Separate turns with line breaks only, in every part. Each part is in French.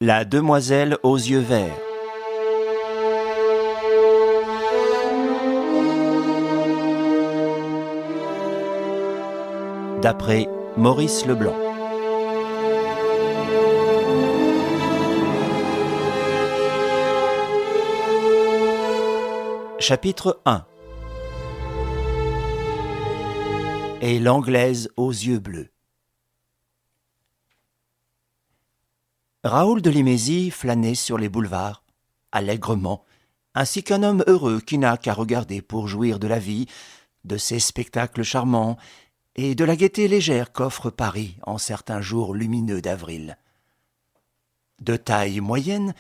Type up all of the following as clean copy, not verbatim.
La demoiselle aux yeux verts. D'après Maurice Leblanc. Chapitre 1. Et l'Anglaise aux yeux bleus. Raoul de Limézy flânait sur les boulevards, allègrement, ainsi qu'un homme heureux qui n'a qu'à regarder pour jouir de la vie, de ses spectacles charmants et de la gaieté légère qu'offre Paris en certains jours lumineux d'avril. De taille moyenne,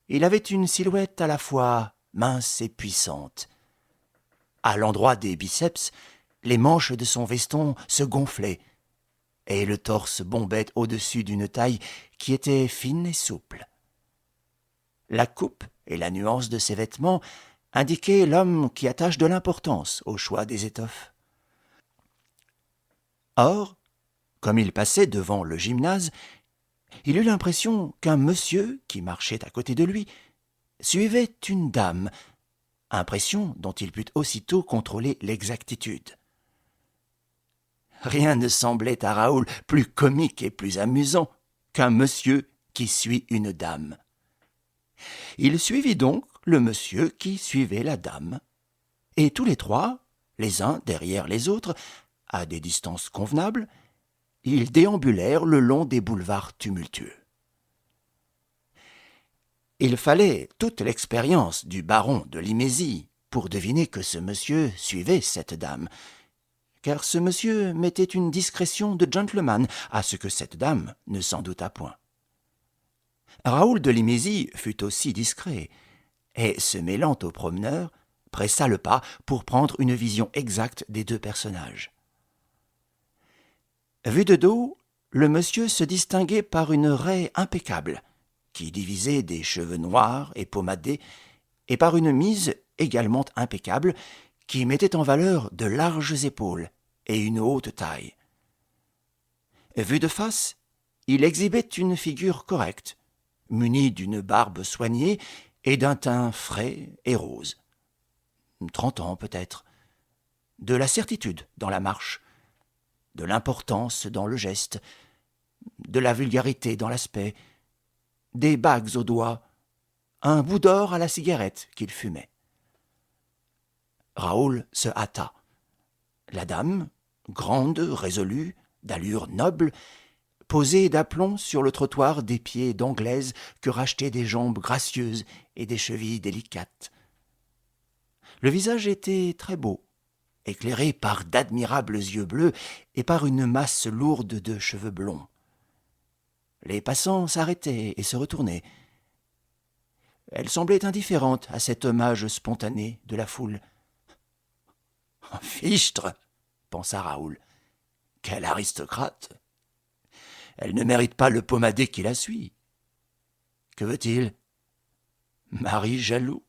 il avait une silhouette à la fois mince et puissante. À l'endroit des biceps, les manches de son veston se gonflaient, et le torse bombait au-dessus d'une taille qui était fine et souple. La coupe et la nuance de ses vêtements indiquaient l'homme qui attache de l'importance au choix des étoffes. Or, comme il passait devant le gymnase, il eut l'impression qu'un monsieur qui marchait à côté de lui suivait une dame, impression dont il put aussitôt contrôler l'exactitude. Rien ne semblait à Raoul plus comique et plus amusant qu'un monsieur qui suit une dame. Il suivit donc le monsieur qui suivait la dame, et tous les trois, les uns derrière les autres, à des distances convenables, ils déambulèrent le long des boulevards tumultueux. Il fallait toute l'expérience du baron de Limézy pour deviner que ce monsieur suivait cette dame, car ce monsieur mettait une discrétion de gentleman à ce que cette dame ne s'en doutât point. Raoul de Limézy fut aussi discret, et, se mêlant aux promeneurs, pressa le pas pour prendre une vision exacte des deux personnages. Vu de dos, le monsieur se distinguait par une raie impeccable, qui divisait des cheveux noirs et pommadés, et par une mise également impeccable, qui mettait en valeur de larges épaules et une haute taille. Vu de face, il exhibait une figure correcte, munie d'une barbe soignée et d'un teint frais et rose. 30 ans peut-être. De la certitude dans la marche, de l'importance dans le geste, de la vulgarité dans l'aspect, des bagues aux doigts, un bout d'or à la cigarette qu'il fumait. Raoul se hâta. La dame, grande, résolue, d'allure noble, posait d'aplomb sur le trottoir des pieds d'anglaise que rachetaient des jambes gracieuses et des chevilles délicates. Le visage était très beau, éclairé par d'admirables yeux bleus et par une masse lourde de cheveux blonds. Les passants s'arrêtaient et se retournaient. Elle semblait indifférente à cet hommage spontané de la foule. « Fichtre !» pensa Raoul. « Quelle aristocrate ! Elle ne mérite pas le pommadé qui la suit. Que veut-il ? Mari jaloux,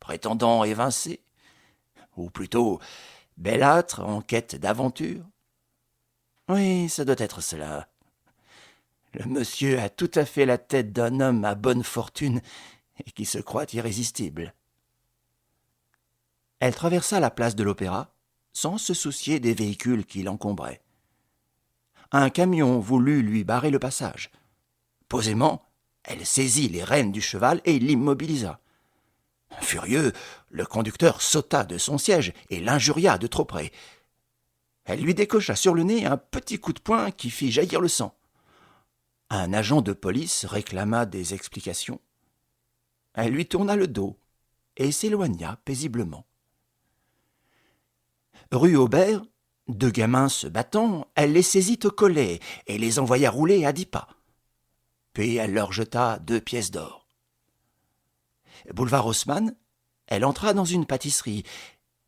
prétendant évincé, ou plutôt bellâtre en quête d'aventure ? Oui, ça doit être cela. Le monsieur a tout à fait la tête d'un homme à bonne fortune et qui se croit irrésistible. » Elle traversa la place de l'Opéra sans se soucier des véhicules qui l'encombraient. Un camion voulut lui barrer le passage. Posément, elle saisit les rênes du cheval et l'immobilisa. Furieux, le conducteur sauta de son siège et l'injuria de trop près. Elle lui décocha sur le nez un petit coup de poing qui fit jaillir le sang. Un agent de police réclama des explications. Elle lui tourna le dos et s'éloigna paisiblement. Rue Aubert, deux gamins se battant, elle les saisit au collet et les envoya rouler à 10 pas. Puis elle leur jeta 2 pièces d'or. Boulevard Haussmann, elle entra dans une pâtisserie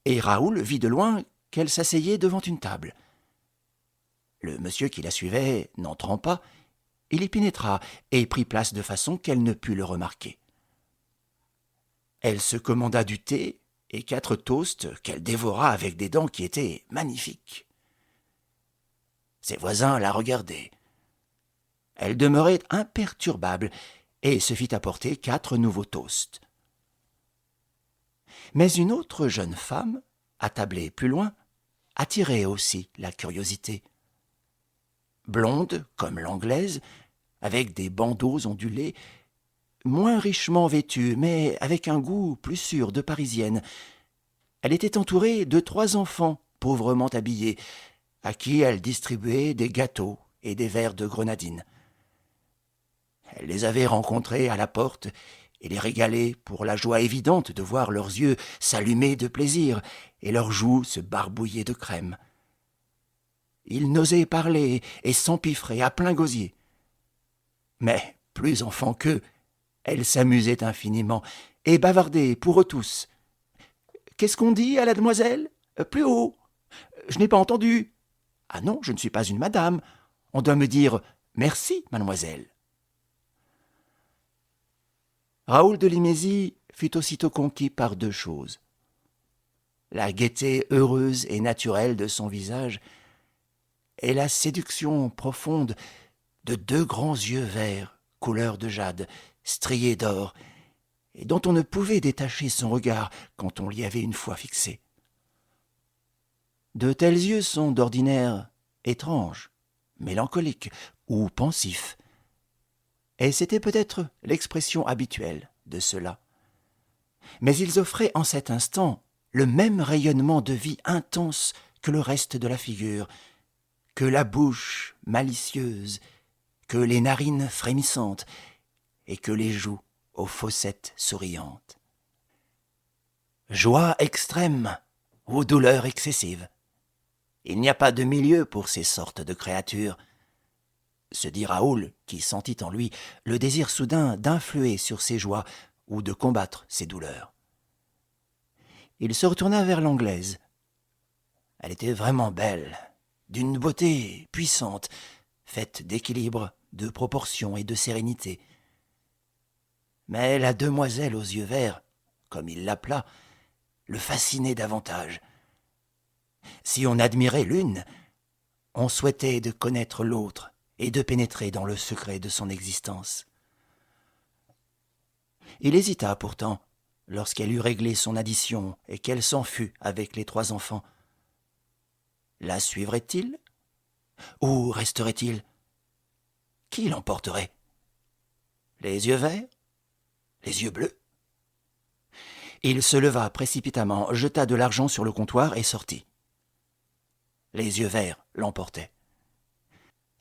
et Raoul vit de loin qu'elle s'asseyait devant une table. Le monsieur qui la suivait n'entrant pas, il y pénétra et prit place de façon qu'elle ne put le remarquer. Elle se commanda du thé et 4 toasts qu'elle dévora avec des dents qui étaient magnifiques. Ses voisins la regardaient. Elle demeurait imperturbable et se fit apporter 4 nouveaux toasts. Mais une autre jeune femme, attablée plus loin, attirait aussi la curiosité. Blonde comme l'anglaise, avec des bandeaux ondulés, moins richement vêtue, mais avec un goût plus sûr de parisienne. Elle était entourée de 3 enfants pauvrement habillés, à qui elle distribuait des gâteaux et des verres de grenadine. Elle les avait rencontrés à la porte et les régalait pour la joie évidente de voir leurs yeux s'allumer de plaisir et leurs joues se barbouiller de crème. Ils n'osaient parler et s'empiffraient à plein gosier. Mais, plus enfant qu'eux, elle s'amusait infiniment et bavardait pour eux tous. « Qu'est-ce qu'on dit à la demoiselle ? Plus haut. Je n'ai pas entendu. Ah non, je ne suis pas une madame. On doit me dire « Merci, mademoiselle ». Raoul de Limézy fut aussitôt conquis par 2 choses. La gaieté heureuse et naturelle de son visage et la séduction profonde de 2 grands yeux verts, couleur de jade, striés d'or, et dont on ne pouvait détacher son regard quand on l'y avait une fois fixé. De tels yeux sont d'ordinaire étranges, mélancoliques ou pensifs, et c'était peut-être l'expression habituelle de ceux-là. Mais ils offraient en cet instant le même rayonnement de vie intense que le reste de la figure, que la bouche malicieuse, que les narines frémissantes et que les joues aux fossettes souriantes. Joie extrême ou douleur excessive. Il n'y a pas de milieu pour ces sortes de créatures, se dit Raoul, qui sentit en lui le désir soudain d'influer sur ses joies ou de combattre ses douleurs. Il se retourna vers l'Anglaise. Elle était vraiment belle, d'une beauté puissante, faite d'équilibre, de proportion et de sérénité. Mais la demoiselle aux yeux verts, comme il l'appela, le fascinait davantage. Si on admirait l'une, on souhaitait de connaître l'autre et de pénétrer dans le secret de son existence. Il hésita pourtant, lorsqu'elle eut réglé son addition et qu'elle s'en fut avec les 3 enfants. La suivrait-il ? Ou resterait-il ? Qui l'emporterait ? Les yeux verts ? Les yeux bleus ? Il se leva précipitamment, jeta de l'argent sur le comptoir et sortit. Les yeux verts l'emportaient.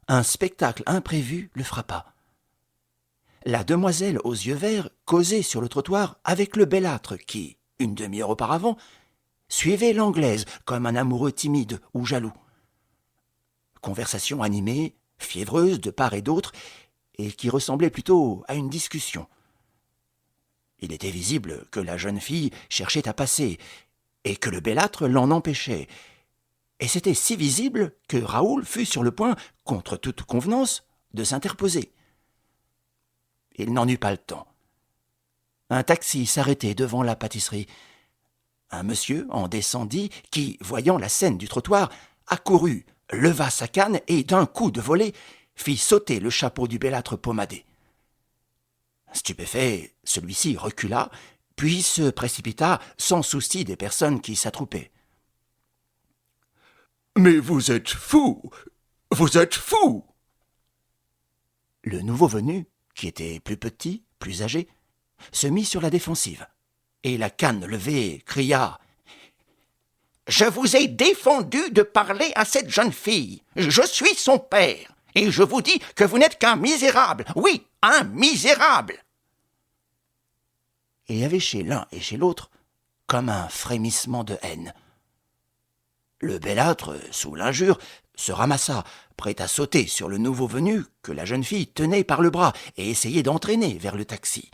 Un spectacle imprévu le frappa. La demoiselle aux yeux verts causait sur le trottoir avec le bellâtre qui, une demi-heure auparavant, suivait l'Anglaise comme un amoureux timide ou jaloux. Conversation animée, fiévreuse de part et d'autre, et qui ressemblait plutôt à une discussion. Il était visible que la jeune fille cherchait à passer, et que le bellâtre l'en empêchait. Et c'était si visible que Raoul fut sur le point, contre toute convenance, de s'interposer. Il n'en eut pas le temps. Un taxi s'arrêtait devant la pâtisserie. Un monsieur en descendit qui, voyant la scène du trottoir, accourut, leva sa canne et, d'un coup de volée, fit sauter le chapeau du bellâtre pommadé. Stupéfait, celui-ci recula, puis se précipita sans souci des personnes qui s'attroupaient. « Mais vous êtes fou ! Vous êtes fou !» Le nouveau venu, qui était plus petit, plus âgé, se mit sur la défensive, et la canne levée cria « Je vous ai défendu de parler à cette jeune fille. Je suis son père, et je vous dis que vous n'êtes qu'un misérable. Oui, un misérable !» Il y avait chez l'un et chez l'autre comme un frémissement de haine. Le bellâtre, sous l'injure, se ramassa, prêt à sauter sur le nouveau venu que la jeune fille tenait par le bras et essayait d'entraîner vers le taxi.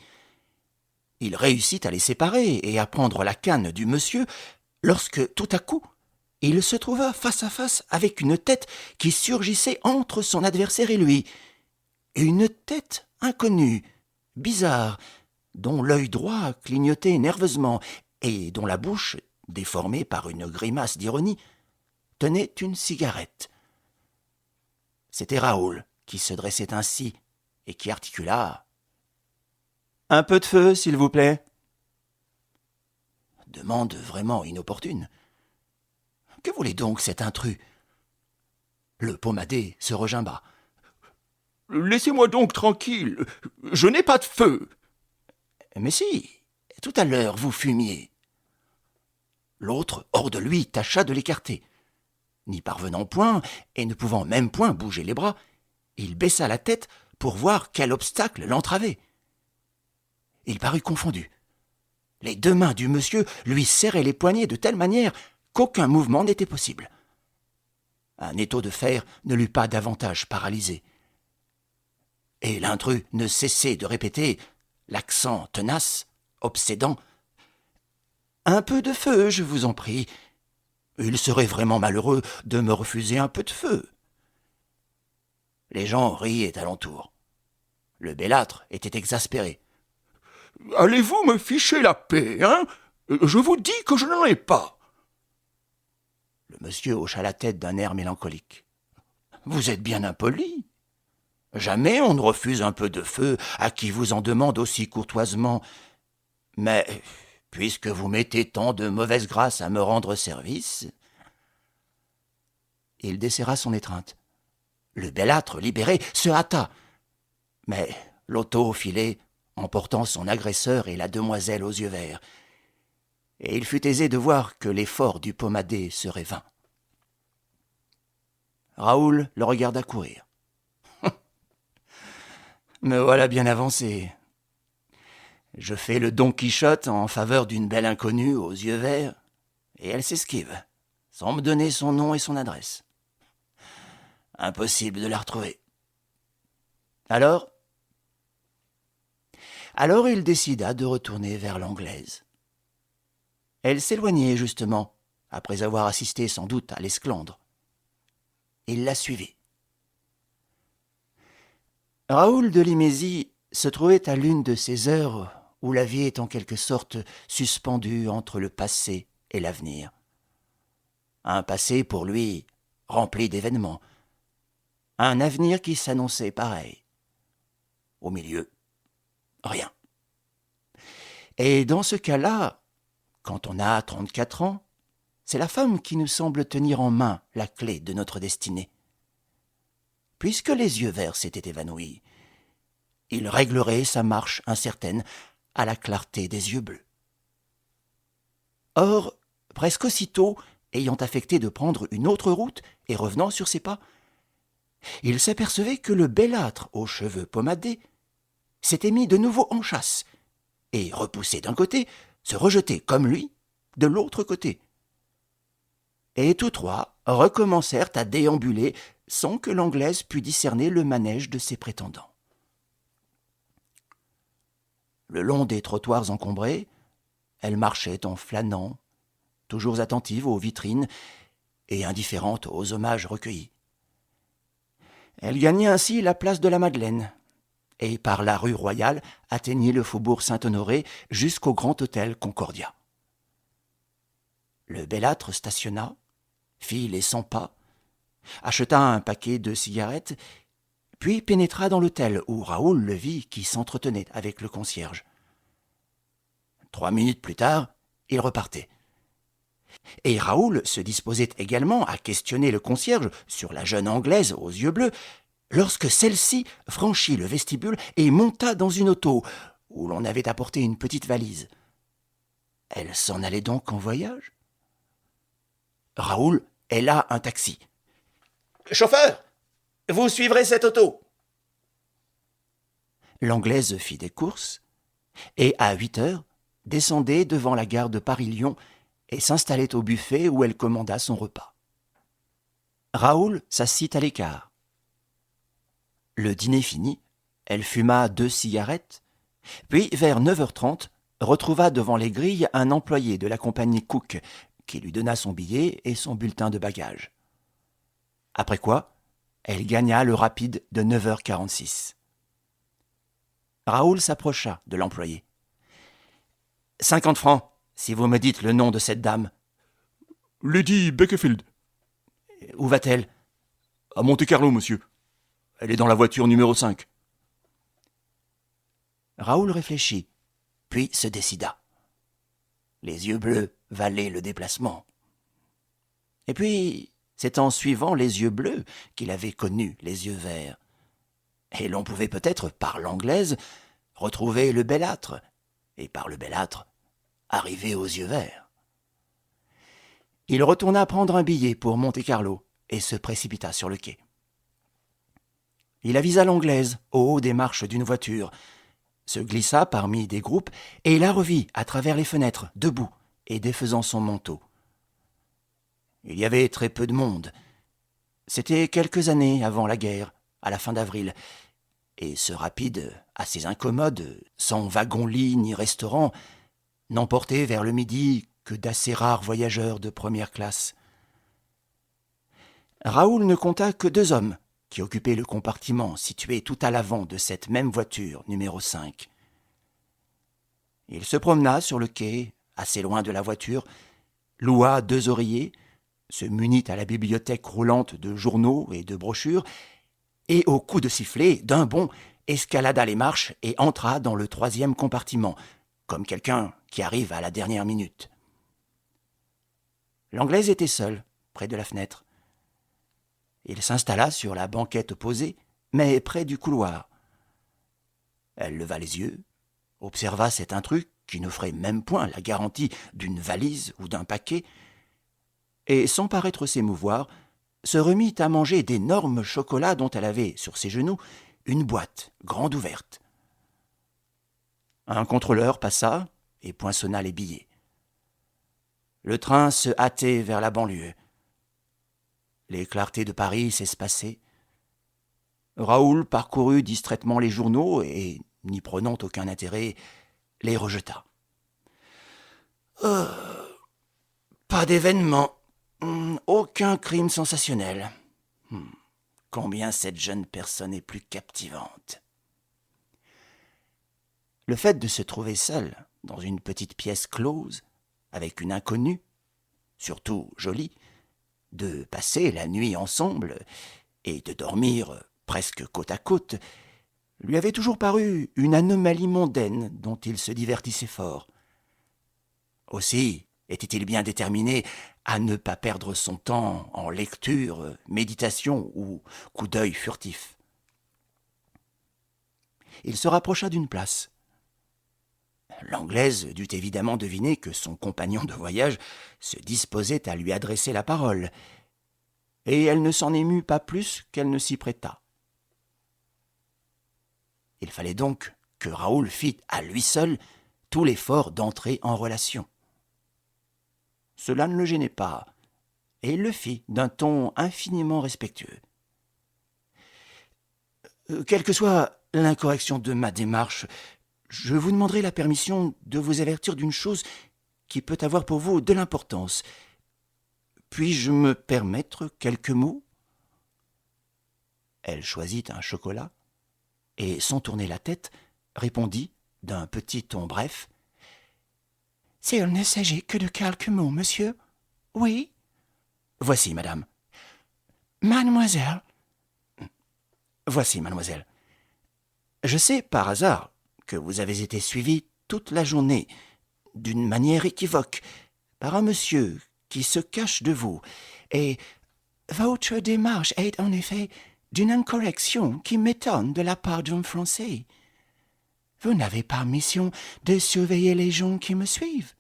Il réussit à les séparer et à prendre la canne du monsieur lorsque, tout à coup, il se trouva face à face avec une tête qui surgissait entre son adversaire et lui. Une tête inconnue, bizarre, dont l'œil droit clignotait nerveusement et dont la bouche, déformée par une grimace d'ironie, tenait une cigarette. C'était Raoul qui se dressait ainsi et qui articula Un peu de feu, s'il vous plaît. Demande vraiment inopportune. Que voulait donc cet intrus? Le pommadé se regimba. Laissez-moi donc tranquille, je n'ai pas de feu. Mais si, tout à l'heure vous fumiez. L'autre, hors de lui, tâcha de l'écarter. N'y parvenant point, et ne pouvant même point bouger les bras, il baissa la tête pour voir quel obstacle l'entravait. Il parut confondu. Les deux mains du monsieur lui serraient les poignets de telle manière qu'aucun mouvement n'était possible. Un étau de fer ne l'eût pas davantage paralysé. Et l'intrus ne cessait de répéter, l'accent tenace, obsédant, « Un peu de feu, je vous en prie. Il serait vraiment malheureux de me refuser un peu de feu. » Les gens riaient alentour. Le bellâtre était exaspéré. « Allez-vous me ficher la paix, hein? Je vous dis que je n'en ai pas. » Le monsieur hocha la tête d'un air mélancolique. « Vous êtes bien impoli. Jamais on ne refuse un peu de feu à qui vous en demande aussi courtoisement. Mais puisque vous mettez tant de mauvaise grâce à me rendre service... » Il desserra son étreinte. Le bellâtre, libéré, se hâta. Mais l'auto filait, emportant son agresseur et la demoiselle aux yeux verts. Et il fut aisé de voir que l'effort du pommadé serait vain. Raoul le regarda courir. « Me voilà bien avancé. Je fais le Don Quichotte en faveur d'une belle inconnue aux yeux verts, et elle s'esquive, sans me donner son nom et son adresse. Impossible de la retrouver. Alors il décida de retourner vers l'Anglaise. Elle s'éloignait justement, après avoir assisté sans doute à l'esclandre. Il la suivit. Raoul de Limézy se trouvait à l'une de ces heures où la vie est en quelque sorte suspendue entre le passé et l'avenir. Un passé pour lui rempli d'événements, un avenir qui s'annonçait pareil. Au milieu, rien. Et dans ce cas-là, quand on a 34 ans, c'est la femme qui nous semble tenir en main la clé de notre destinée. Puisque les yeux verts s'étaient évanouis, il réglerait sa marche incertaine à la clarté des yeux bleus. Or, presque aussitôt, ayant affecté de prendre une autre route et revenant sur ses pas, il s'apercevait que le bellâtre aux cheveux pommadés s'était mis de nouveau en chasse, et, repoussé d'un côté, se rejetait, comme lui, de l'autre côté. Et tous trois recommencèrent à déambuler sans que l'Anglaise pût discerner le manège de ses prétendants. Le long des trottoirs encombrés, elle marchait en flânant, toujours attentive aux vitrines et indifférente aux hommages recueillis. Elle gagnait ainsi la place de la Madeleine, et par la rue Royale atteignit le faubourg Saint-Honoré jusqu'au grand hôtel Concordia. Le bellâtre stationna, fit les 100 pas, acheta un paquet de cigarettes, puis pénétra dans l'hôtel où Raoul le vit qui s'entretenait avec le concierge. 3 minutes plus tard, il repartait. Et Raoul se disposait également à questionner le concierge sur la jeune Anglaise aux yeux bleus, lorsque celle-ci franchit le vestibule et monta dans une auto, où l'on avait apporté une petite valise. Elle s'en allait donc en voyage? Raoul héla un taxi. « Chauffeur, vous suivrez cette auto !» L'Anglaise fit des courses, et à 8 heures, descendait devant la gare de Paris-Lyon et s'installait au buffet où elle commanda son repas. Raoul s'assit à l'écart. Le dîner fini, elle fuma 2 cigarettes, puis vers 9h30, retrouva devant les grilles un employé de la compagnie Cook qui lui donna son billet et son bulletin de bagages. Après quoi, elle gagna le rapide de 9h46. Raoul s'approcha de l'employé. « 50 francs, si vous me dites le nom de cette dame. »«
Lady Beckerfield. »«
Où va-t-elle ?»«
À Monte-Carlo, monsieur. Elle est dans la voiture numéro 5. »
Raoul réfléchit, puis se décida. Les yeux bleus valaient le déplacement. Et puis, c'est en suivant les yeux bleus qu'il avait connu les yeux verts. Et l'on pouvait peut-être, par l'anglaise, retrouver le bellâtre, et par le bellâtre, arriver aux yeux verts. Il retourna prendre un billet pour Monte-Carlo et se précipita sur le quai. Il avisa l'anglaise au haut des marches d'une voiture, se glissa parmi des groupes et la revit à travers les fenêtres, debout et défaisant son manteau. Il y avait très peu de monde. C'était quelques années avant la guerre, à la fin d'avril, et ce rapide, assez incommode, sans wagon-lit ni restaurant, n'emportait vers le midi que d'assez rares voyageurs de première classe. Raoul ne compta que 2 hommes qui occupaient le compartiment situé tout à l'avant de cette même voiture numéro 5. Il se promena sur le quai, assez loin de la voiture, loua 2 oreillers, se munit à la bibliothèque roulante de journaux et de brochures, et au coup de sifflet, d'un bond, escalada les marches et entra dans le 3e compartiment, comme quelqu'un qui arrive à la dernière minute. L'anglaise était seule, près de la fenêtre. Il s'installa sur la banquette opposée, mais près du couloir. Elle leva les yeux, observa cet intrus qui n'offrait même point la garantie d'une valise ou d'un paquet, et sans paraître s'émouvoir, se remit à manger d'énormes chocolats dont elle avait, sur ses genoux, une boîte grande ouverte. Un contrôleur passa et poinçonna les billets. Le train se hâtait vers la banlieue. Les clartés de Paris s'espaçaient. Raoul parcourut distraitement les journaux et, n'y prenant aucun intérêt, les rejeta. Pas d'événement, aucun crime sensationnel. Combien cette jeune personne est plus captivante. Le fait de se trouver seul dans une petite pièce close, avec une inconnue, surtout jolie, de passer la nuit ensemble et de dormir presque côte à côte, lui avait toujours paru une anomalie mondaine dont il se divertissait fort. Aussi était-il bien déterminé à ne pas perdre son temps en lecture, méditation ou coup d'œil furtif. Il se rapprocha d'une place. L'anglaise dut évidemment deviner que son compagnon de voyage se disposait à lui adresser la parole, et elle ne s'en émut pas plus qu'elle ne s'y prêta. Il fallait donc que Raoul fît à lui seul tout l'effort d'entrer en relation. Cela ne le gênait pas, et il le fit d'un ton infiniment respectueux. Quelle que soit l'incorrection de ma démarche, je vous demanderai la permission de vous avertir d'une chose qui peut avoir pour vous de l'importance. Puis-je me permettre quelques mots ? Elle choisit un chocolat et, sans tourner la tête, répondit d'un petit ton bref. « S'il ne s'agit que de quelques mots, monsieur. Oui. »« Voici, madame. »« Mademoiselle. »« Voici, mademoiselle. Je sais, par hasard, que vous avez été suivie toute la journée, d'une manière équivoque, par un monsieur qui se cache de vous, et votre démarche est en effet d'une incorrection qui m'étonne de la part d'un Français. Vous n'avez pas mission de surveiller les gens qui me suivent.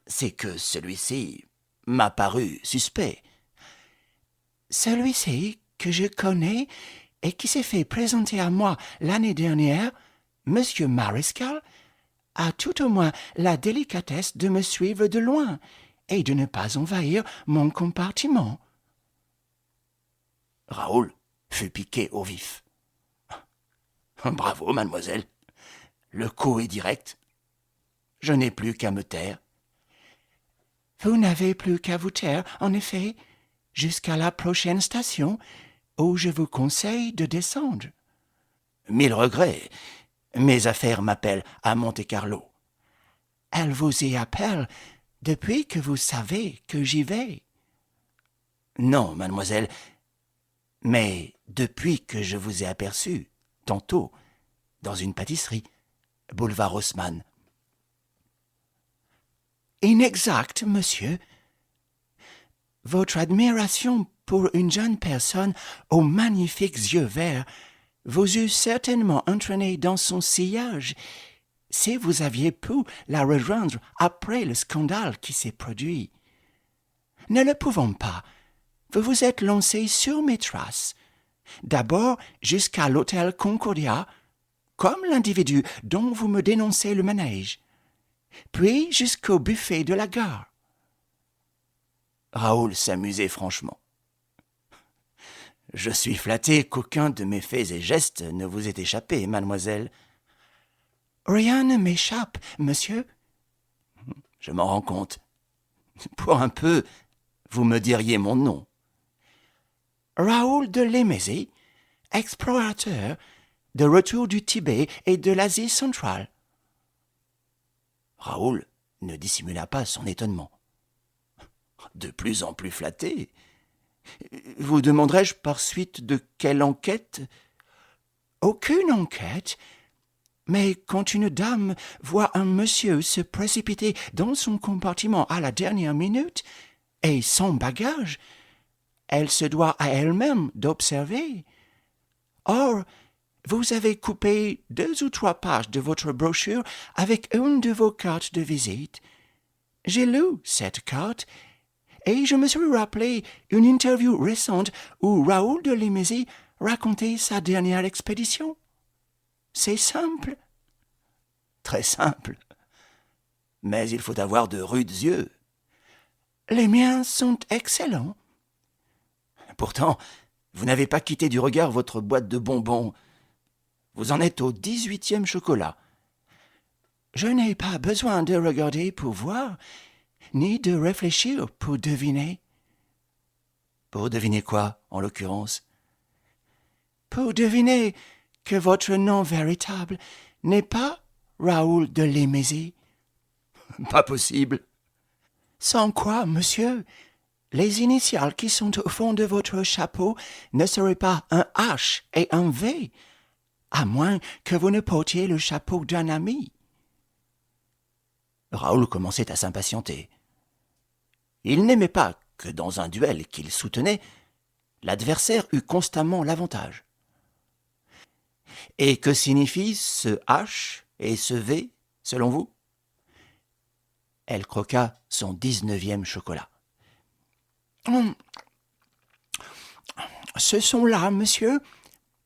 C'est que celui-ci m'a paru suspect. Celui-ci que je connais et qui s'est fait présenter à moi l'année dernière, Monsieur Marescal, a tout au moins la délicatesse de me suivre de loin et de ne pas envahir mon compartiment. Raoul fut piqué au vif. Bravo, mademoiselle. Le coup est direct. Je n'ai plus qu'à me taire. Vous n'avez plus qu'à vous taire, en effet, jusqu'à la prochaine station, où je vous conseille de descendre. 1000 regrets. Mes affaires m'appellent à Monte-Carlo. Elles vous y appellent depuis que vous savez que j'y vais. Non, mademoiselle, mais depuis que je vous ai aperçu, tantôt, dans une pâtisserie, boulevard Haussmann. Inexact, monsieur. Votre admiration pour une jeune personne aux magnifiques yeux verts vous eût certainement entraîné dans son sillage si vous aviez pu la rejoindre après le scandale qui s'est produit. Ne le pouvons pas. Vous vous êtes lancé sur mes traces. D'abord jusqu'à l'hôtel Concordia, comme l'individu dont vous me dénoncez le manège, puis jusqu'au buffet de la gare. Raoul s'amusait franchement. « Je suis flatté qu'aucun de mes faits et gestes ne vous ait échappé, mademoiselle. »« Rien ne m'échappe, monsieur. »« Je m'en rends compte. Pour un peu, vous me diriez mon nom. »« Raoul de Lémézy, explorateur, de retour du Tibet et de l'Asie centrale. » Raoul ne dissimula pas son étonnement. « De plus en plus flatté. Vous demanderai-je par suite de quelle enquête ? » ?»« Aucune enquête. Mais quand une dame voit un monsieur se précipiter dans son compartiment à la dernière minute, et sans bagage, elle se doit à elle-même d'observer. Or, vous avez coupé 2 ou 3 pages de votre brochure avec une de vos cartes de visite. J'ai lu cette carte, et je me suis rappelé une interview récente où Raoul de Lémézy racontait sa dernière expédition. C'est simple. Très simple. Mais il faut avoir de rudes yeux. Les miens sont excellents. Pourtant, vous n'avez pas quitté du regard votre boîte de bonbons. Vous en êtes au 18e chocolat. Je n'ai pas besoin de regarder pour voir, ni de réfléchir pour deviner. Pour deviner quoi, en l'occurrence ? Pour deviner que votre nom véritable n'est pas Raoul de Lémézy. Pas possible. Sans quoi, monsieur, les initiales qui sont au fond de votre chapeau ne seraient pas un H et un V, à moins que vous ne portiez le chapeau d'un ami. Raoul commençait à s'impatienter. Il n'aimait pas que dans un duel qu'il soutenait, l'adversaire eût constamment l'avantage. Et que signifient ce H et ce V, selon vous ? Elle croqua son 19e chocolat. Ce sont là, monsieur,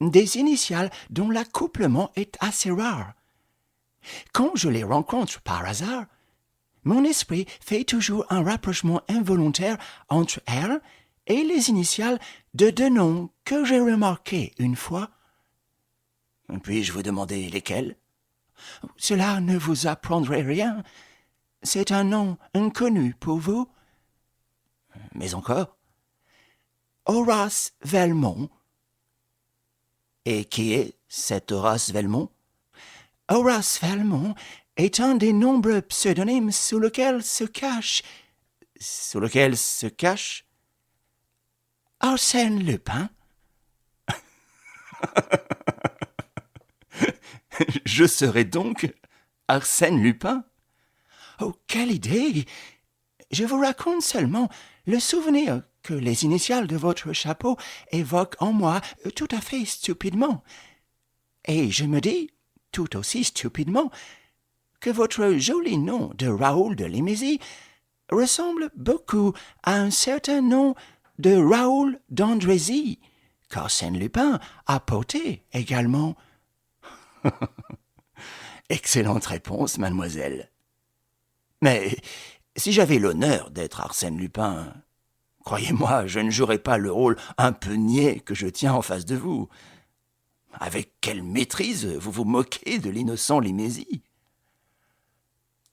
des initiales dont l'accouplement est assez rare. Quand je les rencontre par hasard, mon esprit fait toujours un rapprochement involontaire entre elles et les initiales de 2 noms que j'ai remarqués une fois. Puis-je vous demander lesquels ? Cela ne vous apprendrait rien. C'est un nom inconnu pour vous. Mais encore ? Horace Velmont. Et qui est cet Horace Velmont ? Horace Velmont est un des nombreux pseudonymes sous lesquels se cache... Sous lequel se cache Arsène Lupin. Je serais donc Arsène Lupin ? Oh, quelle idée ! Je vous raconte seulement le souvenir que les initiales de votre chapeau évoquent en moi tout à fait stupidement. Et je me dis, tout aussi stupidement, que votre joli nom de Raoul de Lémézy ressemble beaucoup à un certain nom de Raoul d'Andrézy, qu'Arsène Lupin a porté également. Excellente réponse, mademoiselle. Mais si j'avais l'honneur d'être Arsène Lupin, croyez-moi, je ne jouerais pas le rôle un peu niais que je tiens en face de vous. Avec quelle maîtrise vous vous moquez de l'innocent Lémézy.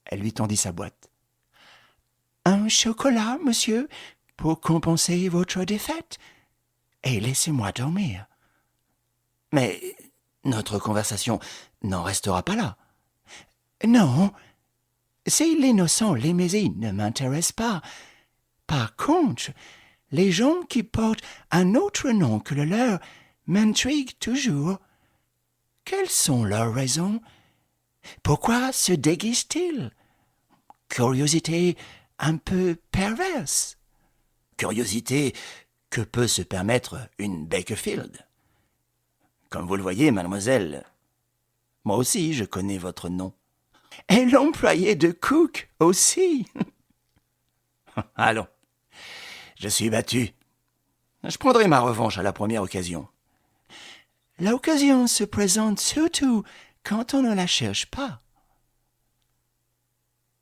Elle lui tendit sa boîte. Un chocolat, monsieur, pour compenser votre défaite, et laissez-moi dormir. Mais notre conversation n'en restera pas là. Non, si l'innocent Lémézy ne m'intéresse pas. Par contre, les gens qui portent un autre nom que le leur m'intriguent toujours. Quelles sont leurs raisons? Pourquoi se déguisent-ils? Curiosité un peu perverse. Curiosité que peut se permettre une Bakerfield. Comme vous le voyez, mademoiselle, moi aussi je connais votre nom. Et l'employé de Cook aussi. Allons, je suis battu. Je prendrai ma revanche à la première occasion. L'occasion se présente surtout quand on ne la cherche pas.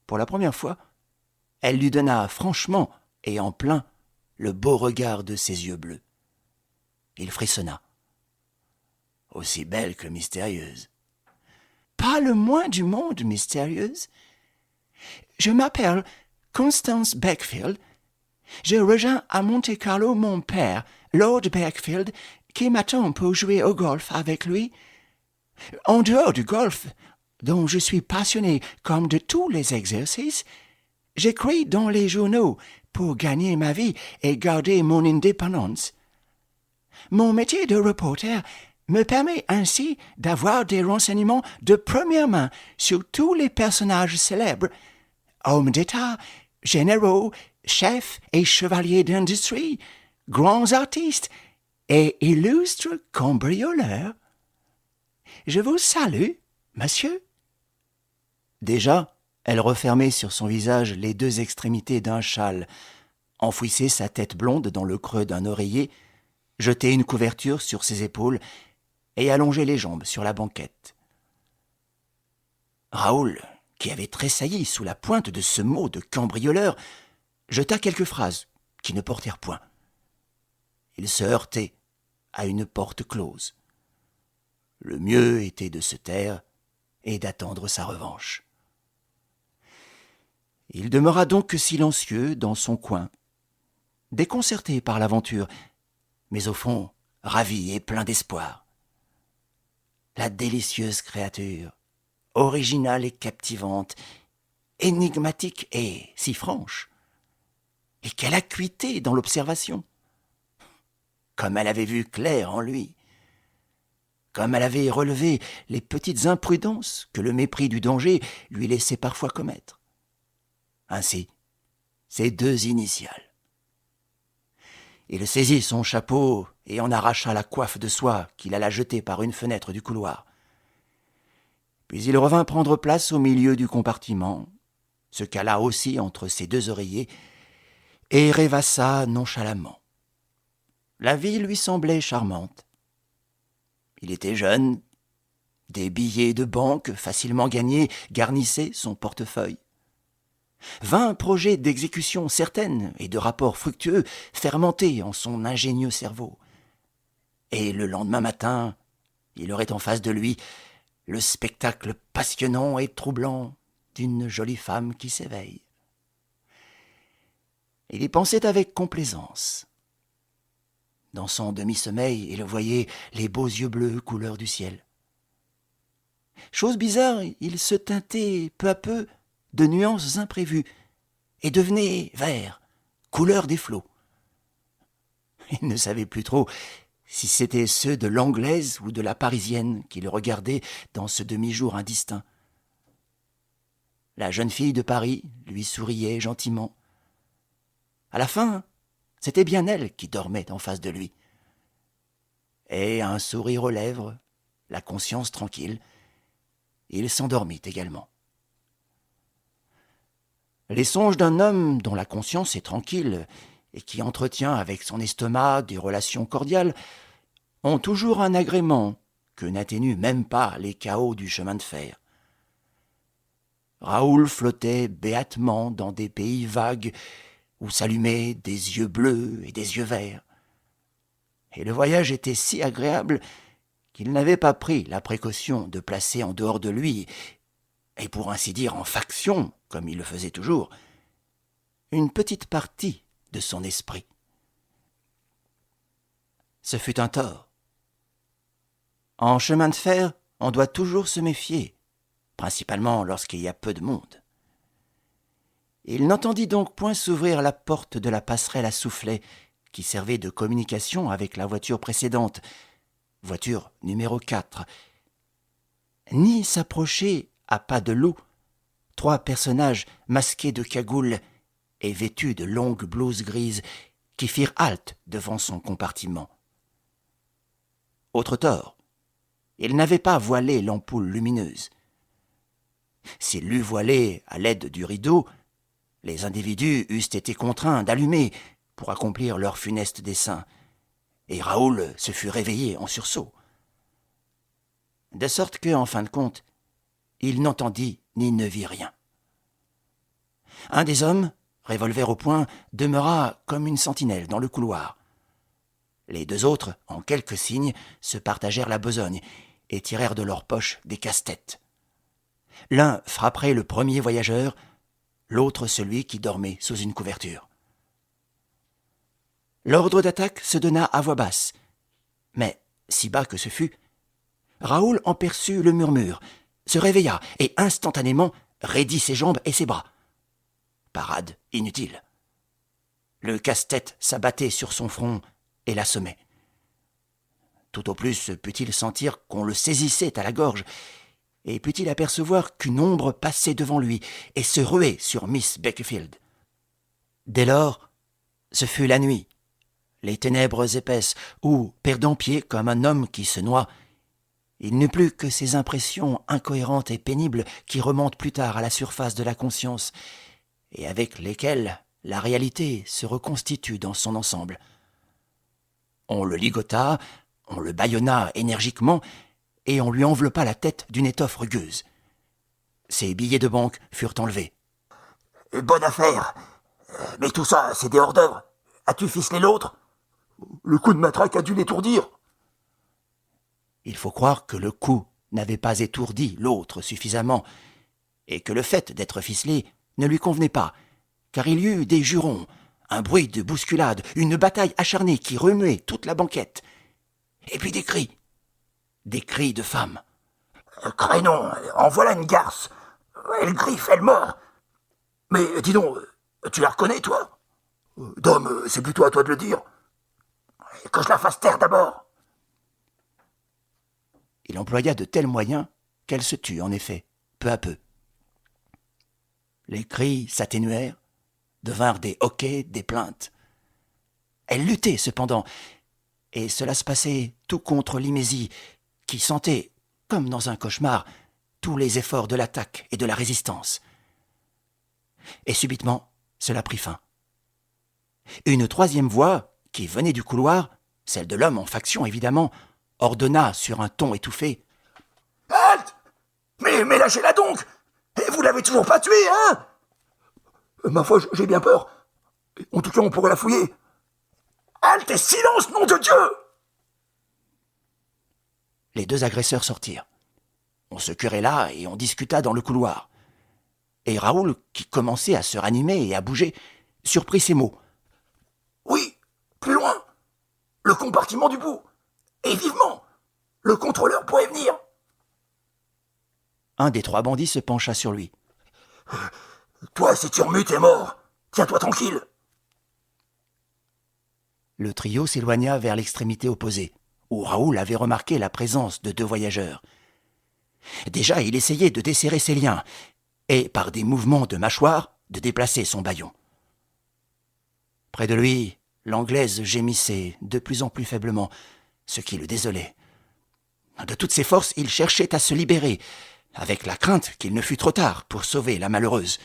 Pour la première fois, elle lui donna franchement et en plein le beau regard de ses yeux bleus. Il frissonna. Aussi belle que mystérieuse. Pas le moins du monde mystérieuse. Je m'appelle Constance Bakefield. Je rejoins à Monte-Carlo mon père, Lord Bakefield, qui m'attend pour jouer au golf avec lui. En dehors du golf, dont je suis passionné comme de tous les exercices, j'écris dans les journaux pour gagner ma vie et garder mon indépendance. Mon métier de reporter me permet ainsi d'avoir des renseignements de première main sur tous les personnages célèbres, hommes d'État, généraux, chefs et chevaliers d'industrie, grands artistes et illustres cambrioleurs. Je vous salue, monsieur. Déjà, elle refermait sur son visage les deux extrémités d'un châle, enfouissait sa tête blonde dans le creux d'un oreiller, jetait une couverture sur ses épaules et allongeait les jambes sur la banquette. Raoul, qui avait tressailli sous la pointe de ce mot de cambrioleur, jeta quelques phrases qui ne portèrent point. Il se heurtait à une porte close. Le mieux était de se taire et d'attendre sa revanche. Il demeura donc silencieux dans son coin, déconcerté par l'aventure, mais au fond ravi et plein d'espoir. La délicieuse créature, originale et captivante, énigmatique et si franche. Et quelle acuité dans l'observation! Comme elle avait vu clair en lui, comme elle avait relevé les petites imprudences que le mépris du danger lui laissait parfois commettre. Ainsi, ces deux initiales. Il saisit son chapeau et en arracha la coiffe de soie qu'il alla jeter par une fenêtre du couloir. Puis il revint prendre place au milieu du compartiment, se cala aussi entre ses deux oreillers et rêvassa nonchalamment. La vie lui semblait charmante. Il était jeune, des billets de banque facilement gagnés garnissaient son portefeuille. 20 projets d'exécution certaines et de rapports fructueux fermentaient en son ingénieux cerveau. Et le lendemain matin, il aurait en face de lui le spectacle passionnant et troublant d'une jolie femme qui s'éveille. Il y pensait avec complaisance. Dans son demi-sommeil, il voyait les beaux yeux bleus couleur du ciel. Chose bizarre, il se teintait peu à peu de nuances imprévues et devenait vert, couleur des flots. Il ne savait plus trop si c'était ceux de l'anglaise ou de la parisienne qui le regardaient dans ce demi-jour indistinct. La jeune fille de Paris lui souriait gentiment. À la fin, c'était bien elle qui dormait en face de lui. Et un sourire aux lèvres, la conscience tranquille, il s'endormit également. Les songes d'un homme dont la conscience est tranquille et qui entretient avec son estomac des relations cordiales ont toujours un agrément que n'atténuent même pas les chaos du chemin de fer. Raoul flottait béatement dans des pays vagues où s'allumaient des yeux bleus et des yeux verts. Et le voyage était si agréable qu'il n'avait pas pris la précaution de placer en dehors de lui, et pour ainsi dire en faction, comme il le faisait toujours, une petite partie de son esprit. Ce fut un tort. En chemin de fer, on doit toujours se méfier, principalement lorsqu'il y a peu de monde. Il n'entendit donc point s'ouvrir la porte de la passerelle à soufflet qui servait de communication avec la voiture précédente, voiture numéro 4, ni s'approcher à pas de loup 3 personnages masqués de cagoules et vêtus de longues blouses grises qui firent halte devant son compartiment. Autre tort, il n'avait pas voilé l'ampoule lumineuse. S'il l'eût voilée à l'aide du rideau, les individus eussent été contraints d'allumer pour accomplir leur funeste dessein, et Raoul se fut réveillé en sursaut. De sorte que, en fin de compte, il n'entendit ni ne vit rien. Un des hommes, revolver au poing, demeura comme une sentinelle dans le couloir. Les 2 autres, en quelques signes, se partagèrent la besogne et tirèrent de leurs poches des casse-têtes. L'un frapperait le premier voyageur, l'autre celui qui dormait sous une couverture. L'ordre d'attaque se donna à voix basse, mais, si bas que ce fût, Raoul en perçut le murmure, se réveilla et instantanément raidit ses jambes et ses bras. Parade inutile. Le casse-tête s'abattait sur son front et l'assommait. Tout au plus put-il sentir qu'on le saisissait à la gorge, et put-il apercevoir qu'une ombre passait devant lui et se ruait sur Miss Beckfield. Dès lors, ce fut la nuit, les ténèbres épaisses, où, perdant pied comme un homme qui se noie, il n'eut plus que ces impressions incohérentes et pénibles qui remontent plus tard à la surface de la conscience, et avec lesquelles la réalité se reconstitue dans son ensemble. On le ligota, on le bâillonna énergiquement, et on lui enveloppa la tête d'une étoffe rugueuse. Ses billets de banque furent enlevés.
« Bonne affaire. Mais tout ça, c'est des hors-d'œuvre. As-tu ficelé l'autre ? Le coup de matraque a dû l'étourdir. »
Il faut croire que le coup n'avait pas étourdi l'autre suffisamment, et que le fait d'être ficelé ne lui convenait pas, car il y eut des jurons, un bruit de bousculade, une bataille acharnée qui remuait toute la banquette, et puis des cris de femmes.
« Crénon, en voilà une garce. Elle griffe, elle mord. Mais dis donc, tu la reconnais, toi ? Dom, c'est plutôt à toi de le dire. Que je la fasse taire d'abord. »
Il employa de tels moyens qu'elle se tut, en effet, peu à peu. Les cris s'atténuèrent, devinrent des hoquets, des plaintes. Elle luttait, cependant, et cela se passait tout contre Limésie, qui sentait, comme dans un cauchemar, tous les efforts de l'attaque et de la résistance. Et subitement, cela prit fin. Une 3e voix, qui venait du couloir, celle de l'homme en faction évidemment, ordonna sur un ton étouffé.
« Halte ! Mais lâchez-la donc ! Et vous l'avez toujours pas tuée, hein ? Ma foi, j'ai bien peur. En tout cas, on pourrait la fouiller. Halte et silence, nom de Dieu !»
Les 2 agresseurs sortirent. On se querella et on discuta dans le couloir. Et Raoul, qui commençait à se ranimer et à bouger, surprit ces mots.
« Oui, plus loin. Le compartiment du bout. Et vivement. Le contrôleur pourrait venir. »
Un des 3 bandits se pencha sur lui.
« Toi, si tu remues, t'es mort. Tiens-toi tranquille. »
Le trio s'éloigna vers l'extrémité opposée, où Raoul avait remarqué la présence de 2 voyageurs. Déjà, il essayait de desserrer ses liens, et, par des mouvements de mâchoire, de déplacer son bâillon. Près de lui, l'Anglaise gémissait de plus en plus faiblement, ce qui le désolait. De toutes ses forces, il cherchait à se libérer, avec la crainte qu'il ne fût trop tard pour sauver la malheureuse.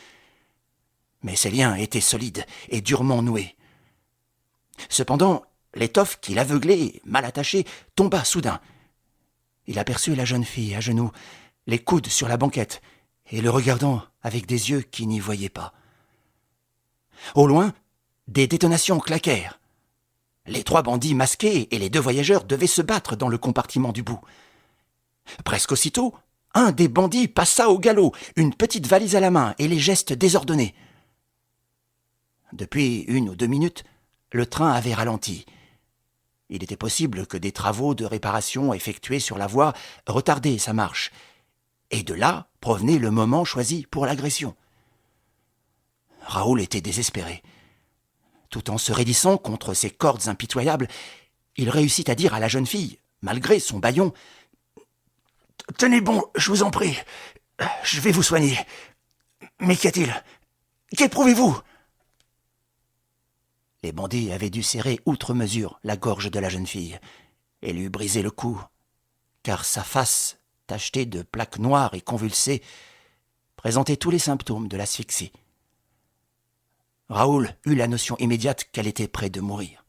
Mais ses liens étaient solides et durement noués. Cependant, l'étoffe qui l'aveuglait, mal attachée, tomba soudain. Il aperçut la jeune fille à genoux, les coudes sur la banquette, et le regardant avec des yeux qui n'y voyaient pas. Au loin, des détonations claquèrent. Les 3 bandits masqués et les 2 voyageurs devaient se battre dans le compartiment du bout. Presque aussitôt, un des bandits passa au galop, une petite valise à la main et les gestes désordonnés. Depuis 1 ou 2 minutes, le train avait ralenti. Il était possible que des travaux de réparation effectués sur la voie retardaient sa marche. Et de là provenait le moment choisi pour l'agression. Raoul était désespéré. Tout en se raidissant contre ces cordes impitoyables, il réussit à dire à la jeune fille, malgré son bâillon,
Tenez bon, je vous en prie. Je vais vous soigner. Mais qu'y a-t-il? Qu'éprouvez-vous?
Les bandits avaient dû serrer outre mesure la gorge de la jeune fille et lui briser le cou, car sa face, tachetée de plaques noires et convulsée, présentait tous les symptômes de l'asphyxie. Raoul eut la notion immédiate qu'elle était près de mourir.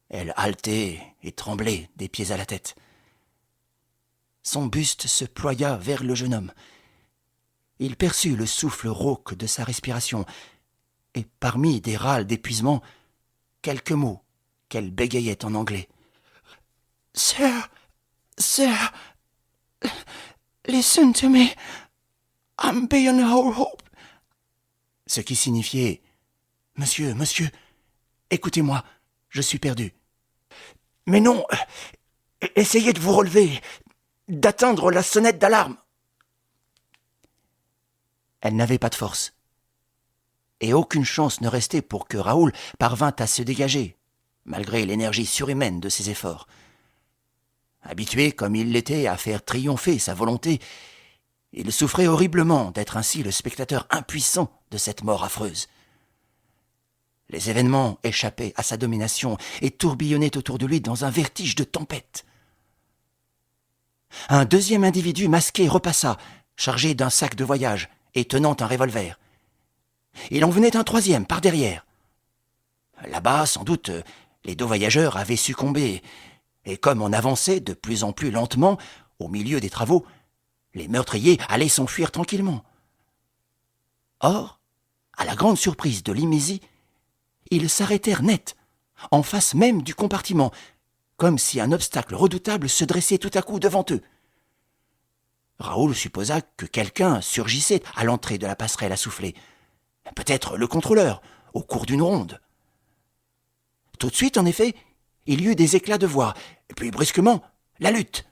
Elle haletait et tremblait des pieds à la tête. Son buste se ploya vers le jeune homme. Il perçut le souffle rauque de sa respiration, et parmi des râles d'épuisement, quelques mots qu'elle bégayait en anglais.
« Sir, listen to me. I'm beyond all hope. »
Ce qui signifiait « Monsieur, écoutez-moi, je suis perdu. »
« Mais non, essayez de vous relever, d'atteindre la sonnette d'alarme. »
Elle n'avait pas de force. Et aucune chance ne restait pour que Raoul parvînt à se dégager, malgré l'énergie surhumaine de ses efforts. Habitué comme il l'était à faire triompher sa volonté, il souffrait horriblement d'être ainsi le spectateur impuissant de cette mort affreuse. Les événements échappaient à sa domination et tourbillonnaient autour de lui dans un vertige de tempête. Un deuxième individu masqué repassa, chargé d'un sac de voyage et tenant un revolver. Il en venait un troisième par derrière. Là-bas, sans doute, les deux voyageurs avaient succombé, et comme on avançait de plus en plus lentement, au milieu des travaux, les meurtriers allaient s'enfuir tranquillement. Or, à la grande surprise de Limésy, ils s'arrêtèrent net, en face même du compartiment, comme si un obstacle redoutable se dressait tout à coup devant eux. Raoul supposa que quelqu'un surgissait à l'entrée de la passerelle à souffler. Peut-être le contrôleur, au cours d'une ronde. Tout de suite, en effet, il y eut des éclats de voix, puis brusquement, la lutte.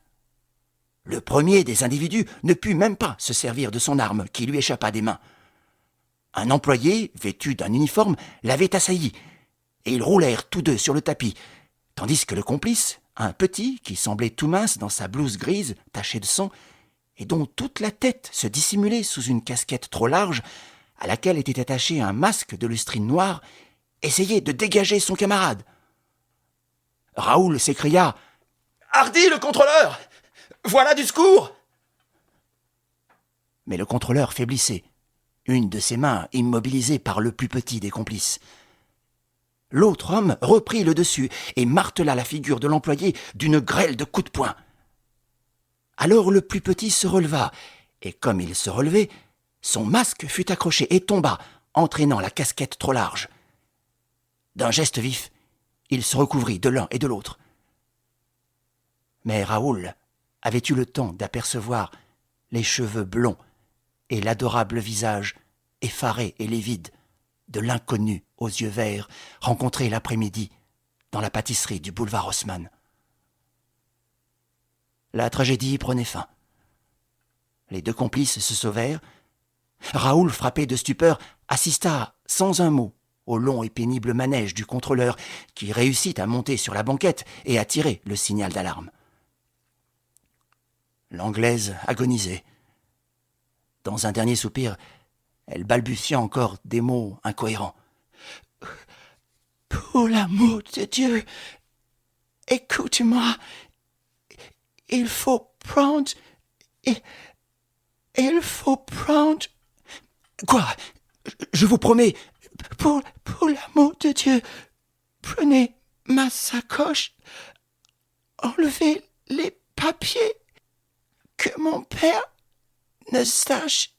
Le premier des individus ne put même pas se servir de son arme qui lui échappa des mains. Un employé, vêtu d'un uniforme, l'avait assailli, et ils roulèrent tous deux sur le tapis, tandis que le complice, un petit qui semblait tout mince dans sa blouse grise tachée de sang, et dont toute la tête se dissimulait sous une casquette trop large, à laquelle était attaché un masque de lustrine noire, essayait de dégager son camarade. Raoul s'écria « Hardi, le contrôleur! Voilà du secours !» Mais le contrôleur faiblissait, une de ses mains immobilisée par le plus petit des complices. L'autre homme reprit le dessus et martela la figure de l'employé d'une grêle de coups de poing. Alors le plus petit se releva, et comme il se relevait, son masque fut accroché et tomba, entraînant la casquette trop large. D'un geste vif, il se recouvrit de l'un et de l'autre. Mais Raoul avait eu le temps d'apercevoir les cheveux blonds et l'adorable visage effaré et livide de l'inconnu aux yeux verts rencontré l'après-midi dans la pâtisserie du boulevard Haussmann. La tragédie prenait fin. Les deux complices se sauvèrent. Raoul, frappé de stupeur, assista sans un mot au long et pénible manège du contrôleur qui réussit à monter sur la banquette et à tirer le signal d'alarme. L'Anglaise agonisait. Dans un dernier soupir, elle balbutia encore des mots incohérents.
« Pour l'amour de Dieu, écoute-moi. Il faut prendre... Il faut prendre... »
« Quoi? Je vous promets... »
Pour l'amour de Dieu, prenez ma sacoche, enlevez les papiers, que mon père ne sache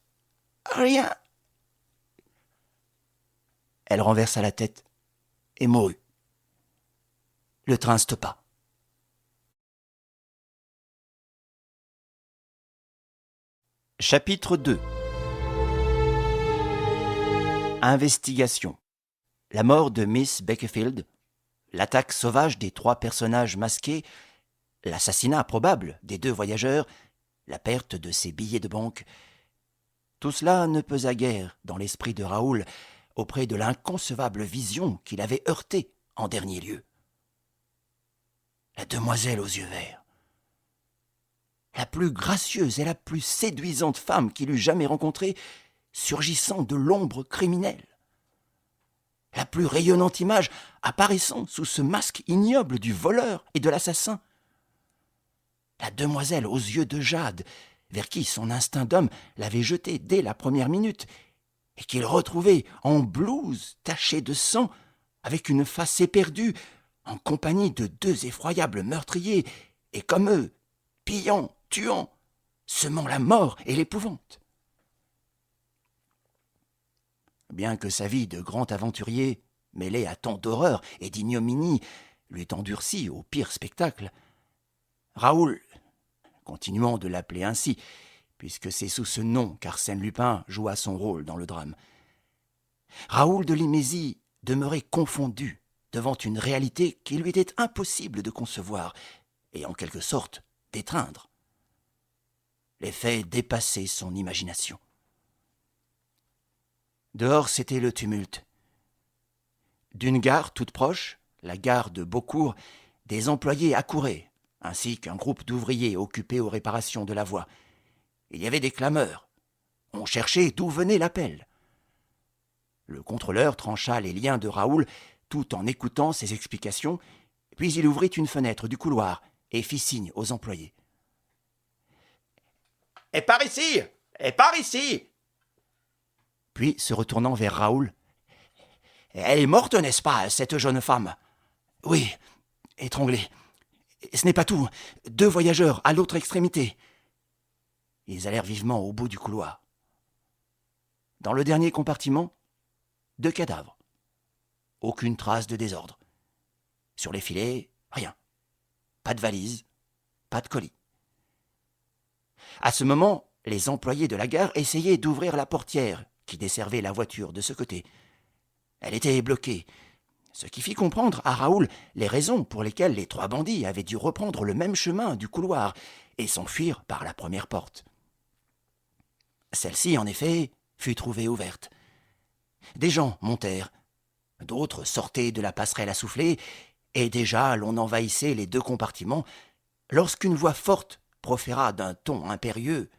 rien.
Elle renversa la tête et mourut. Le train stoppa. Chapitre 2. Investigation. La mort de Miss Bekefield, l'attaque sauvage des 3 personnages masqués, l'assassinat probable des 2 voyageurs, la perte de ses billets de banque. Tout cela ne pesa guère dans l'esprit de Raoul auprès de l'inconcevable vision qu'il avait heurtée en dernier lieu. La demoiselle aux yeux verts. la plus gracieuse et la plus séduisante femme qu'il eût jamais rencontrée, surgissant de l'ombre criminelle. La plus rayonnante image apparaissant sous ce masque ignoble du voleur et de l'assassin. La demoiselle aux yeux de jade, vers qui son instinct d'homme l'avait jeté dès la première minute, et qu'il retrouvait en blouse tachée de sang, avec une face éperdue, en compagnie de deux effroyables meurtriers, et comme eux, pillant, tuant, semant la mort et l'épouvante. Bien que sa vie de grand aventurier, mêlée à tant d'horreur et d'ignominie, lui eût endurci au pire spectacle, Raoul, continuant de l'appeler ainsi, puisque c'est sous ce nom qu'Arsène Lupin joua son rôle dans le drame, Raoul de Limézy demeurait confondu devant une réalité qu'il lui était impossible de concevoir et en quelque sorte d'étreindre. Les faits dépassaient son imagination. Dehors, c'était le tumulte. D'une gare toute proche, la gare de Beaucourt, des employés accouraient, ainsi qu'un groupe d'ouvriers occupés aux réparations de la voie. Il y avait des clameurs. On cherchait d'où venait l'appel. Le contrôleur trancha les liens de Raoul tout en écoutant ses explications, puis il ouvrit une fenêtre du couloir et fit signe aux employés. « Et par ici ! Et par ici !» Puis, se retournant vers Raoul, « Elle est morte, n'est-ce pas, cette jeune femme ?»« Oui, étranglée. Ce n'est pas tout. 2 voyageurs à l'autre extrémité. » Ils allèrent vivement au bout du couloir. Dans le dernier compartiment, 2 cadavres. Aucune trace de désordre. Sur les filets, rien. Pas de valise, pas de colis. À ce moment, les employés de la gare essayaient d'ouvrir la portière qui desservait la voiture de ce côté. Elle était bloquée, ce qui fit comprendre à Raoul les raisons pour lesquelles les 3 bandits avaient dû reprendre le même chemin du couloir et s'enfuir par la première porte. Celle-ci, en effet, fut trouvée ouverte. Des gens montèrent, d'autres sortaient de la passerelle à souffler, et déjà l'on envahissait les 2 compartiments, lorsqu'une voix forte proféra d'un ton impérieux.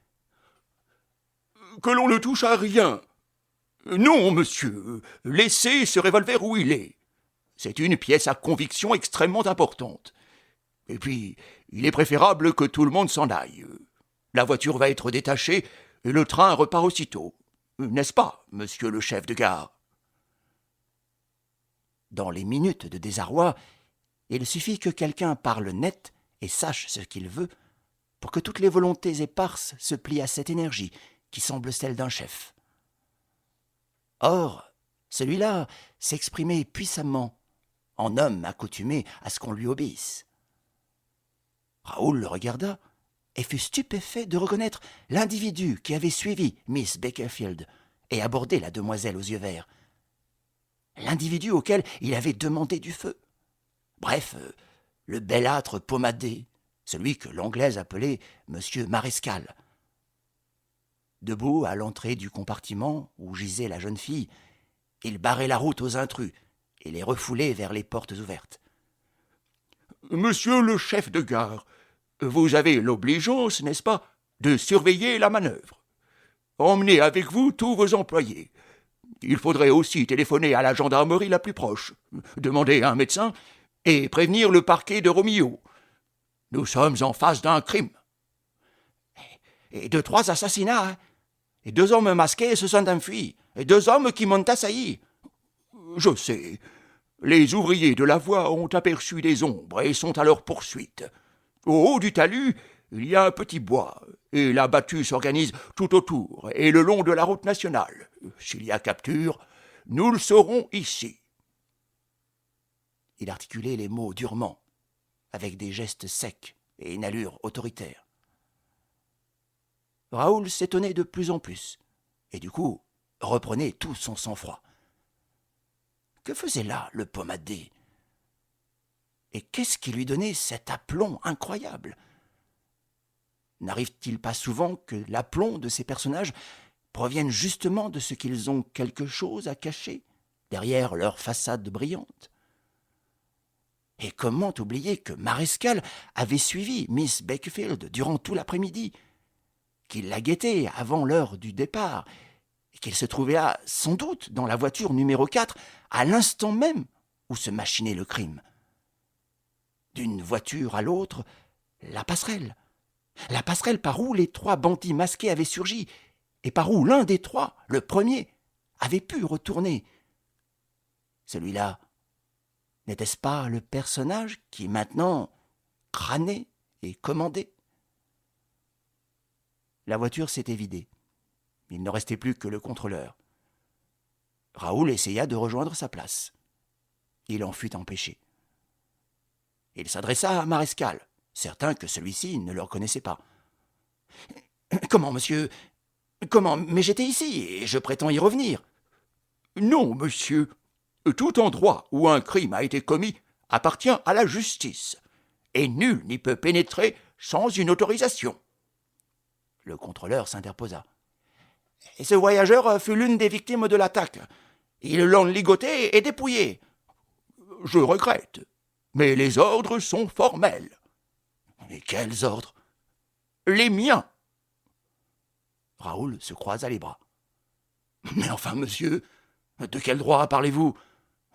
« Que l'on ne touche à rien. Non, monsieur, laissez ce revolver où il est. C'est une pièce à conviction extrêmement importante. Et puis, il est préférable que tout le monde s'en aille. La voiture va être détachée et le train repart aussitôt. N'est-ce pas, monsieur le chef de gare ?»
Dans les minutes de désarroi, il suffit que quelqu'un parle net et sache ce qu'il veut pour que toutes les volontés éparses se plient à cette énergie qui semble celle d'un chef. Or, celui-là s'exprimait puissamment, en homme accoutumé à ce qu'on lui obéisse. Raoul le regarda et fut stupéfait de reconnaître l'individu qui avait suivi Miss Bakerfield et abordé la demoiselle aux yeux verts. L'individu auquel il avait demandé du feu. Bref, le belâtre pommadé, celui que l'Anglaise appelait Monsieur Marescal. Debout à l'entrée du compartiment où gisait la jeune fille, il barrait la route aux intrus et les refoulait vers les portes ouvertes.
« Monsieur le chef de gare, vous avez l'obligeance, n'est-ce pas, de surveiller la manœuvre. Emmenez avec vous tous vos employés. Il faudrait aussi téléphoner à la gendarmerie la plus proche, demander un médecin et prévenir le parquet de Romillo. Nous sommes en face d'un crime.
Et de 3 assassinats, hein. Et 2 hommes masqués se sont enfuis, et 2 hommes qui m'ont assailli.
Je sais. Les ouvriers de la voie ont aperçu des ombres et sont à leur poursuite. Au haut du talus, il y a un petit bois, et la battue s'organise tout autour et le long de la route nationale. S'il y a capture, nous le saurons ici.
Il articulait les mots durement, avec des gestes secs et une allure autoritaire. Raoul s'étonnait de plus en plus, et du coup reprenait tout son sang-froid. Que faisait là le pommadé ? Et qu'est-ce qui lui donnait cet aplomb incroyable ? N'arrive-t-il pas souvent que l'aplomb de ces personnages provienne justement de ce qu'ils ont quelque chose à cacher derrière leur façade brillante ? Et comment oublier que Marescal avait suivi Miss Bakefield durant tout l'après-midi, qu'il la guettait avant l'heure du départ, et qu'il se trouvait là, sans doute, dans la voiture numéro 4, à l'instant même où se machinait le crime. D'une voiture à l'autre, la passerelle par où les 3 bandits masqués avaient surgi, et par où l'un des 3, le premier, avait pu retourner. Celui-là, n'était-ce pas le personnage qui, maintenant, crânait et commandait? La voiture s'était vidée. Il ne restait plus que le contrôleur. Raoul essaya de rejoindre sa place. Il en fut empêché. Il s'adressa à Marescal, certain que celui-ci ne le reconnaissait pas. « Comment, monsieur? Comment? Mais j'étais ici, et je prétends y revenir. »«
Non, monsieur. Tout endroit où un crime a été commis appartient à la justice, et nul n'y peut pénétrer sans une autorisation. »
Le contrôleur s'interposa. « Et ce voyageur fut l'une des victimes de l'attaque. Ils l'ont ligoté et dépouillé. »«
Je regrette, mais les ordres sont formels. »«
Et quels ordres? » ?»«
Les miens. »
Raoul se croisa les bras. « Mais enfin, monsieur, de quel droit parlez-vous?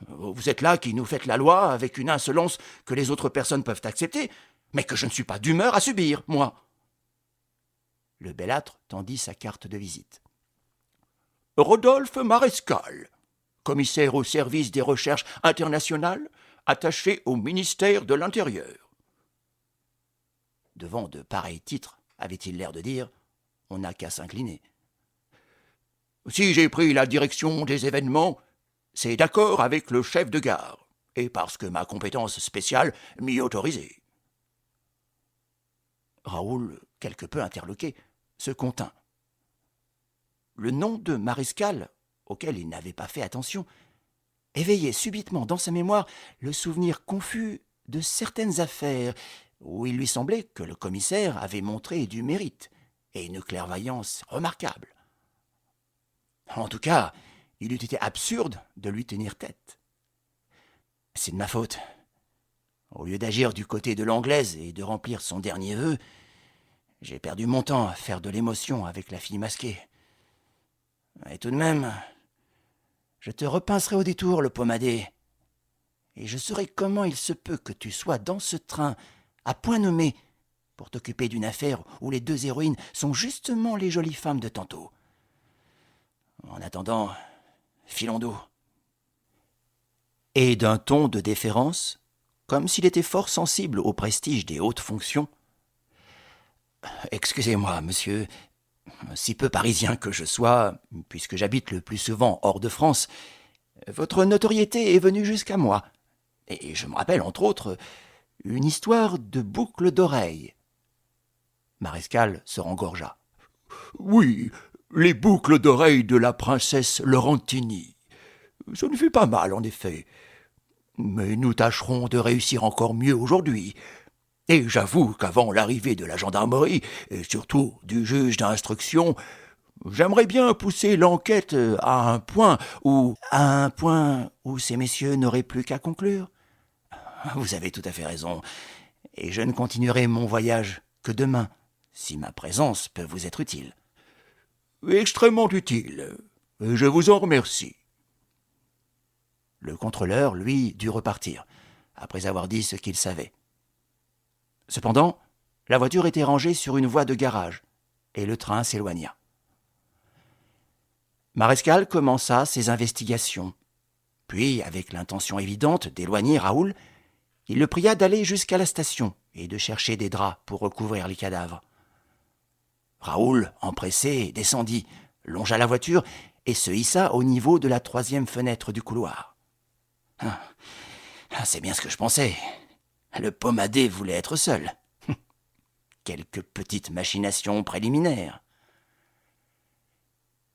Vous êtes là qui nous faites la loi avec une insolence que les autres personnes peuvent accepter, mais que je ne suis pas d'humeur à subir, moi. » Le bellâtre tendit sa carte de visite.
« Rodolphe Marescal, commissaire au service des recherches internationales, attaché au ministère de l'Intérieur. »
Devant de pareils titres, avait-il l'air de dire, on n'a qu'à s'incliner.
« Si j'ai pris la direction des événements, c'est d'accord avec le chef de gare, et parce que ma compétence spéciale m'y autorisait. »
Raoul, quelque peu interloqué, se contint. Le nom de Marescal, auquel il n'avait pas fait attention, éveillait subitement dans sa mémoire le souvenir confus de certaines affaires où il lui semblait que le commissaire avait montré du mérite et une clairvoyance remarquable. En tout cas, il eût été absurde de lui tenir tête. « C'est de ma faute. Au lieu d'agir du côté de l'Anglaise et de remplir son dernier vœu, j'ai perdu mon temps à faire de l'émotion avec la fille masquée. Et tout de même, je te repincerai au détour, le pommadé, et je saurai comment il se peut que tu sois dans ce train, à point nommé, pour t'occuper d'une affaire où les 2 héroïnes sont justement les jolies femmes de tantôt. En attendant, filons d'eau. » Et d'un ton de déférence, comme s'il était fort sensible au prestige des hautes fonctions, « Excusez-moi, monsieur, si peu parisien que je sois, puisque j'habite le plus souvent hors de France, votre notoriété est venue jusqu'à moi, et je me rappelle, entre autres, une histoire de boucle d'oreille. » Marescal se rengorgea.
« Oui, les boucles d'oreilles de la princesse Laurentini. Ce ne fut pas mal, en effet. Mais nous tâcherons de réussir encore mieux aujourd'hui. Et j'avoue qu'avant l'arrivée de la gendarmerie, et surtout du juge d'instruction, j'aimerais bien pousser l'enquête à un point où... » «
À un point où ces messieurs n'auraient plus qu'à conclure. Vous avez tout à fait raison, et je ne continuerai mon voyage que demain, si ma présence peut vous être utile. » »«
Extrêmement utile. Je vous en remercie. »
Le contrôleur, lui, dut repartir, après avoir dit ce qu'il savait. Cependant, la voiture était rangée sur une voie de garage, et le train s'éloigna. Marescal commença ses investigations. Puis, avec l'intention évidente d'éloigner Raoul, il le pria d'aller jusqu'à la station et de chercher des draps pour recouvrir les cadavres. Raoul, empressé, descendit, longea la voiture et se hissa au niveau de la 3e fenêtre du couloir. C'est bien ce que je pensais. Le pommadé voulait être seul. Quelques petites machinations préliminaires.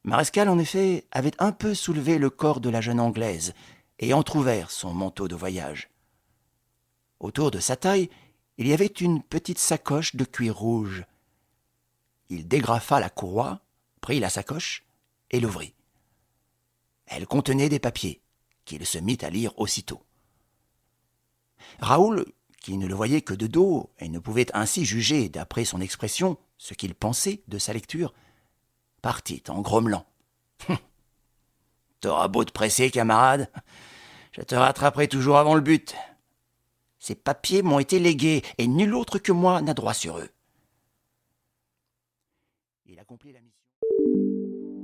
Marescal, en effet, avait un peu soulevé le corps de la jeune Anglaise et entr'ouvert son manteau de voyage. Autour de sa taille, il y avait une petite sacoche de cuir rouge. Il dégrafa la courroie, prit la sacoche et l'ouvrit. Elle contenait des papiers, qu'il se mit à lire aussitôt. Raoul, qui ne le voyait que de dos et ne pouvait ainsi juger, d'après son expression, ce qu'il pensait de sa lecture, partit en grommelant. « T'auras beau te presser, camarade, je te rattraperai toujours avant le but. Ces papiers m'ont été légués et nul autre que moi n'a droit sur eux. » Il accomplit la mission.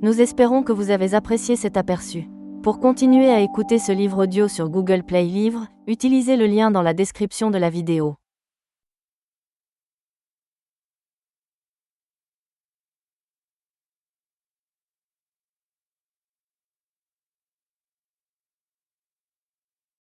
Nous espérons que vous avez apprécié cet aperçu. Pour continuer à écouter ce livre audio sur Google Play Livres, utilisez le lien dans la description de la vidéo.